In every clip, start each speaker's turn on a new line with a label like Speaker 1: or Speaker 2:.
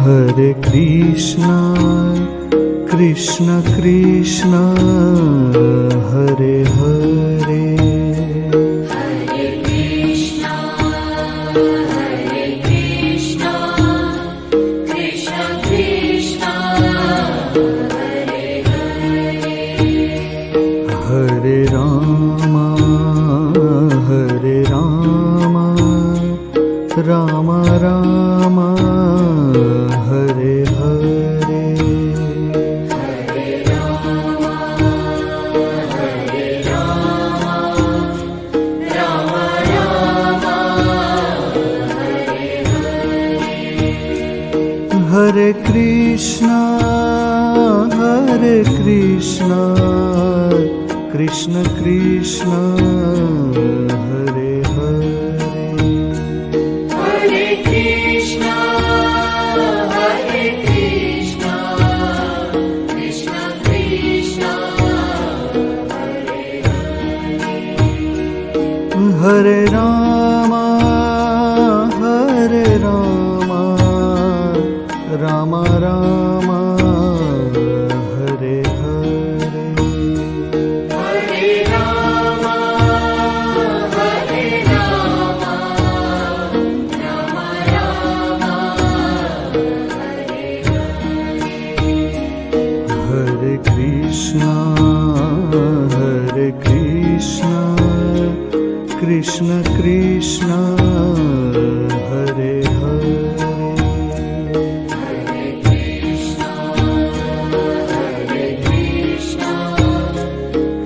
Speaker 1: Hare Krishna, Krishna Krishna, Hare Hare.
Speaker 2: Hare Krishna, Krishna Krishna, Hare Hare.
Speaker 1: Hare Rama, Rama Rama, Hare Hare.
Speaker 2: Hare Rama, Rama Rama, Hare Hare.
Speaker 1: Hare Krishna, Krishna Krishna, Hare Hare.
Speaker 2: Hare Krishna, Krishna Krishna, Hare Hare.
Speaker 1: Hare Rama, Rama Rama, Hare Hare.
Speaker 2: Hare Rama, Rama Rama, Hare Hare.
Speaker 1: Hare Krishna, Krishna Krishna, Hare Hare.
Speaker 2: Hare Krishna,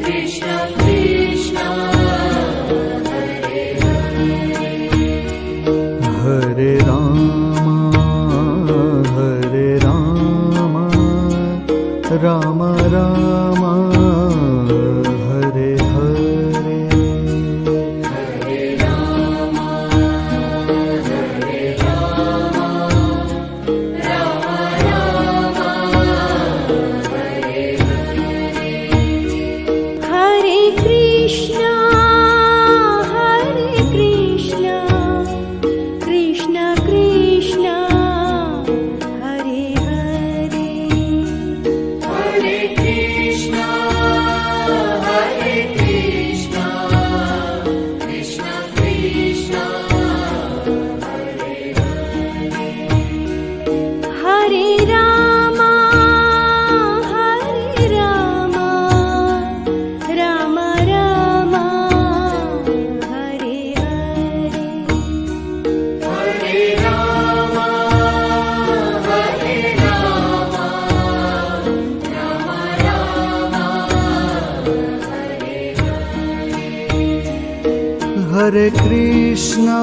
Speaker 2: Krishna Krishna, Hare Hare.
Speaker 1: Hare Rama, Rama Rama, Hare Hare.
Speaker 2: Hare Rama, Rama Rama, Hare Hare.
Speaker 3: Hare Krishna, Krishna Krishna, Hare Hare.
Speaker 2: Hare Krishna, Krishna Krishna, Hare Hare.
Speaker 3: Hare Rama, Rama Rama, Hare Hare.
Speaker 2: Hare Rama, Rama Rama, Hare Hare.
Speaker 1: Hare Krishna,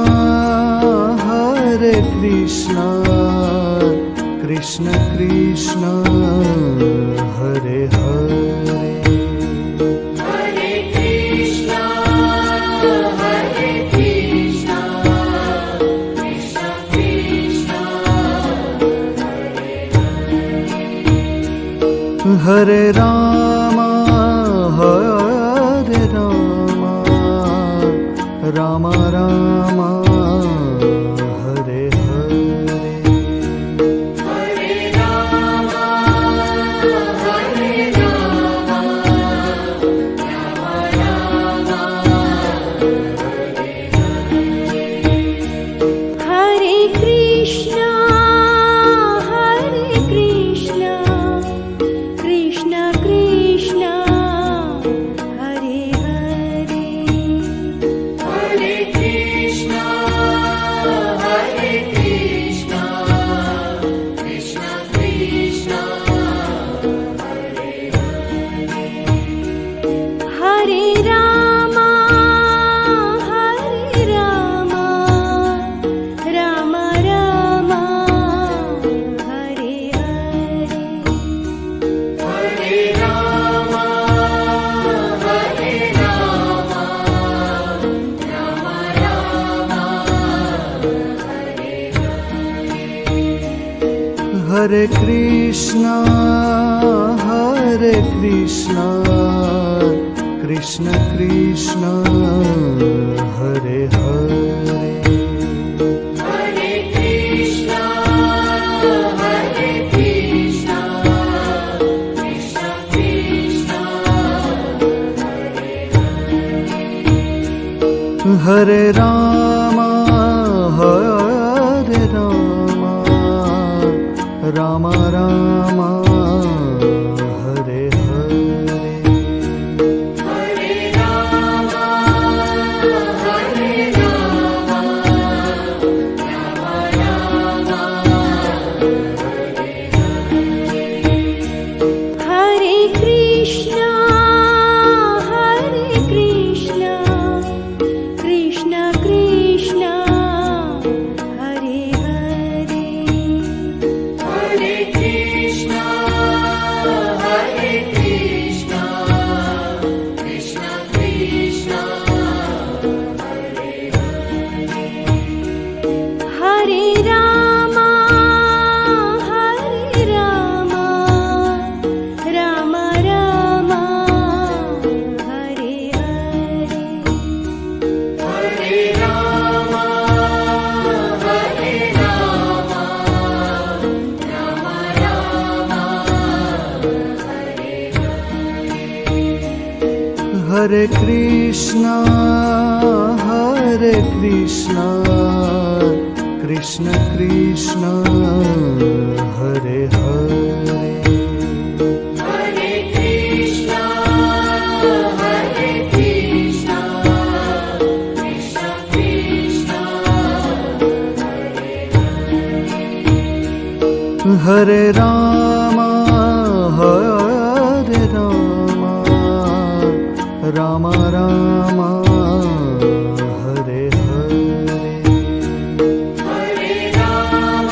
Speaker 1: Krishna Krishna, Hare Hare.
Speaker 2: Hare Krishna, Krishna Krishna, Hare Hare.
Speaker 1: Hare Rama, Rama Rama, Hare Hare.
Speaker 2: Hare Rama, Rama Rama, Hare Hare.
Speaker 3: Hare Krishna, Krishna Krishna, Hare Hare.
Speaker 2: Hare Krishna, Krishna Krishna, Hare Hare.
Speaker 3: Hare Rama, Rama Rama, Hare Hare.
Speaker 2: Hare Rama, Rama Rama, Hare Hare.
Speaker 1: Hare Krishna, Krishna Krishna, Hare Hare.
Speaker 2: Hare
Speaker 1: Hare Ram Hare Ram Ram Ram Hare Hare
Speaker 2: Hare Ram Hare Ram Ram Ram
Speaker 3: Hare Krishna Krishna Krishna Hare Hare
Speaker 2: Hare Krishna Krishna Krishna
Speaker 3: Hare Ram Ram Ram Hare Hare
Speaker 2: Hare Ram Ram Ram
Speaker 1: Hare Krishna Krishna Krishna Hare Hare
Speaker 2: Hare Krishna Krishna Krishna
Speaker 1: Hare Ram Ram Ram Hare Hare
Speaker 2: Hare Ram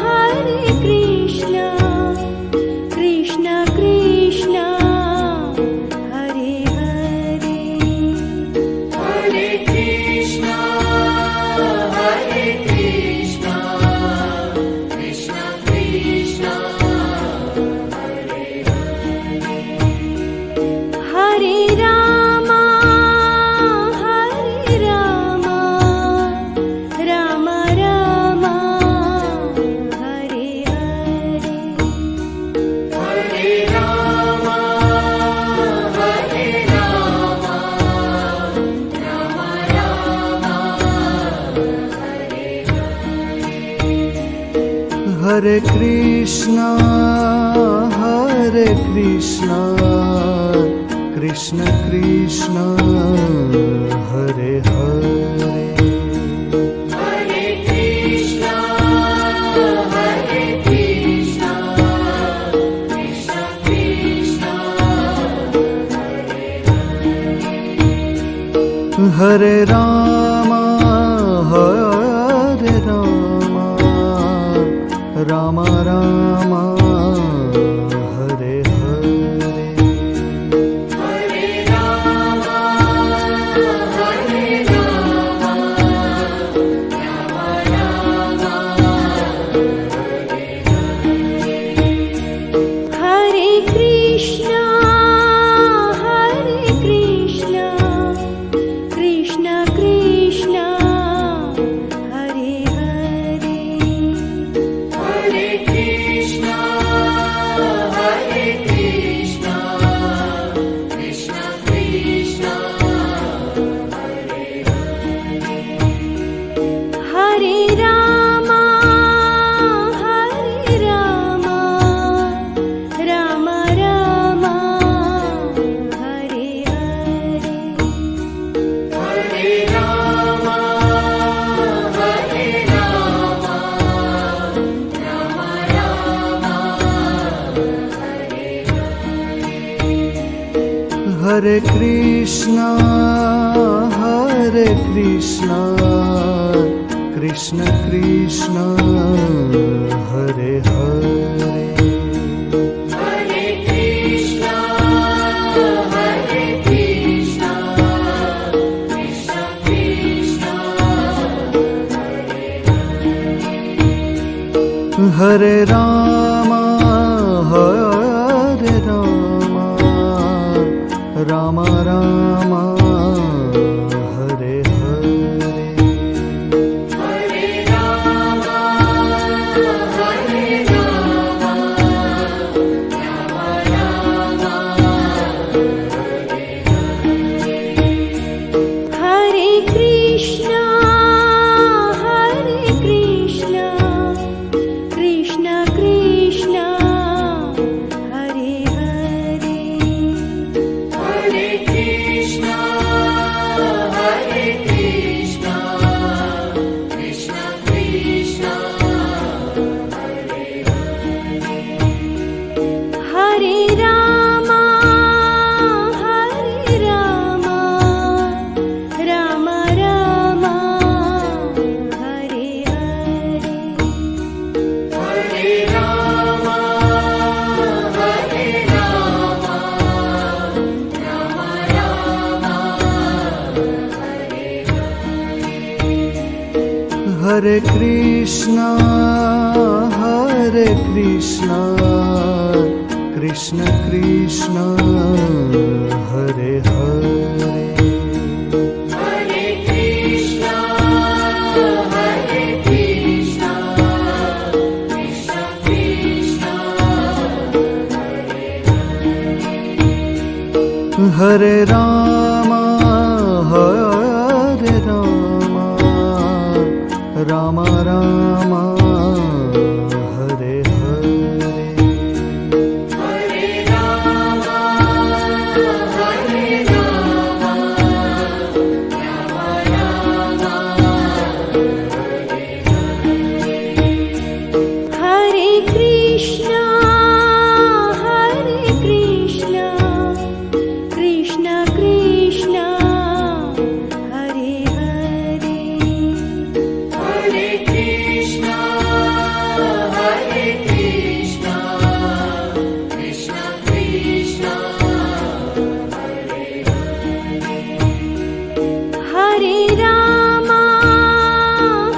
Speaker 3: Hare Krishna Krishna Krishna Hare Hare
Speaker 2: Hare Krishna Krishna Krishna
Speaker 3: Hare Ram Ram Ram Hare Hare
Speaker 2: Hare Ram Ram
Speaker 1: Hare Krishna Krishna Krishna Hare Hare
Speaker 2: Hare Krishna Krishna Krishna
Speaker 1: Hare Ram Ram Ram Hare Hare
Speaker 2: Hare Ram
Speaker 3: Hare Krishna Krishna Krishna Hare Hare
Speaker 2: Hare Krishna Krishna Krishna
Speaker 3: Hare Ram Ram Ram Hare Hare
Speaker 2: Hare Ram
Speaker 1: Hare Krishna Krishna Krishna Hare Hare
Speaker 2: Hare Krishna Krishna Krishna
Speaker 1: Hare Ram Ram Ram Hare Hare
Speaker 2: Hare
Speaker 1: Hare Krishna, Hare Krishna, Krishna Krishna, Hare Hare.
Speaker 2: Hare Krishna, Hare Krishna, Krishna Krishna,
Speaker 1: Hare Rama, Hare Rama, Rama Rama, Hare Hare.
Speaker 2: Hare Rama, Hare Rama, Rama Rama,
Speaker 3: Hare Krishna, Hare Krishna, Krishna Krishna, Hare Hare.
Speaker 2: Hare Krishna, Hare Krishna, Krishna Krishna,
Speaker 3: Hare Rama,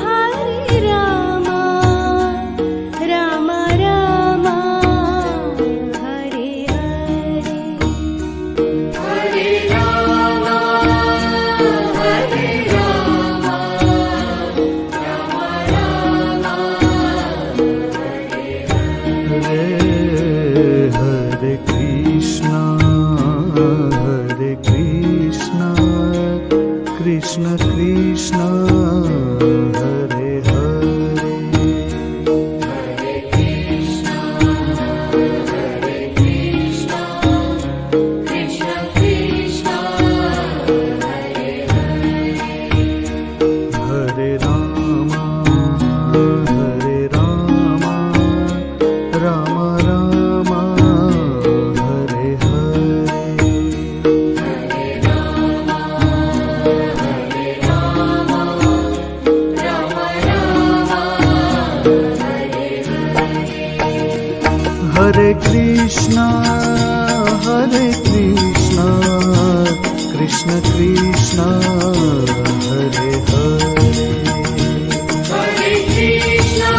Speaker 3: Hare Rama, Rama Rama, Hare Hare.
Speaker 2: Hare Rama, Hare Rama, Rama Rama,
Speaker 1: Hare Krishna, Hare Krishna, Krishna Krishna, Hare Hare.
Speaker 2: Hare Krishna, Hare Krishna, Krishna Krishna, Hare
Speaker 1: Hare Rama, Hare Rama, Rama Rama, Hare Hare. Hare Krishna, Hare Krishna, Krishna Krishna, Hare Hare.
Speaker 2: Hare Krishna,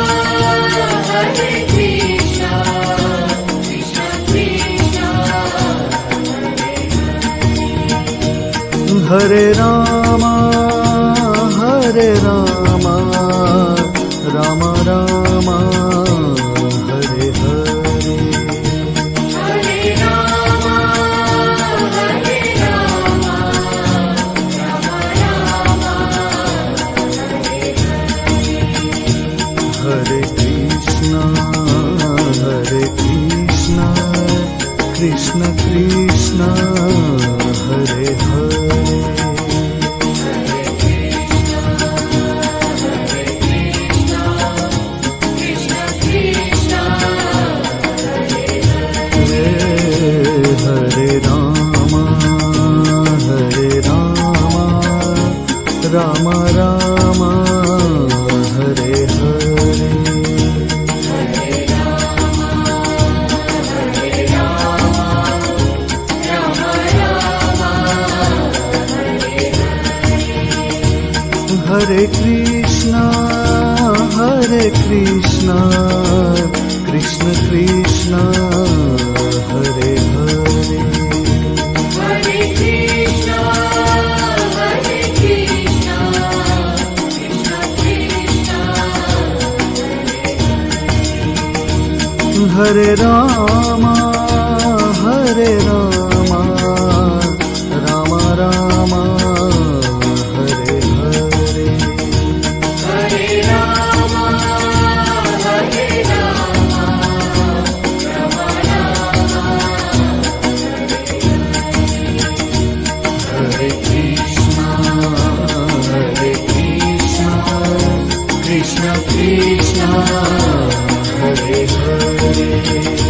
Speaker 2: Hare Krishna, Krishna Krishna,
Speaker 1: Hare Rama, Hare Rama, Rama Rama, Hare Hare.
Speaker 2: Hare Rama, Hare Rama, Rama Rama,
Speaker 1: Hare Krishna, Hare Krishna, Krishna Krishna, Hare Hare.
Speaker 2: Krishna Krishna,
Speaker 1: Hare Rama, Hare Rama, Rama Rama, Hare Hare. Hare Krishna, Hare Krishna, Krishna Krishna, Hare Hare.
Speaker 2: Hare Krishna, Hare Krishna, Krishna Krishna,
Speaker 1: Hare Rama, Hare Rama, Rama Rama, Hare Hare.
Speaker 2: Hare Rama, Hare Rama, Rama Rama,
Speaker 1: Hare Krishna, Hare Krishna, Krishna Krishna, Hare Hare.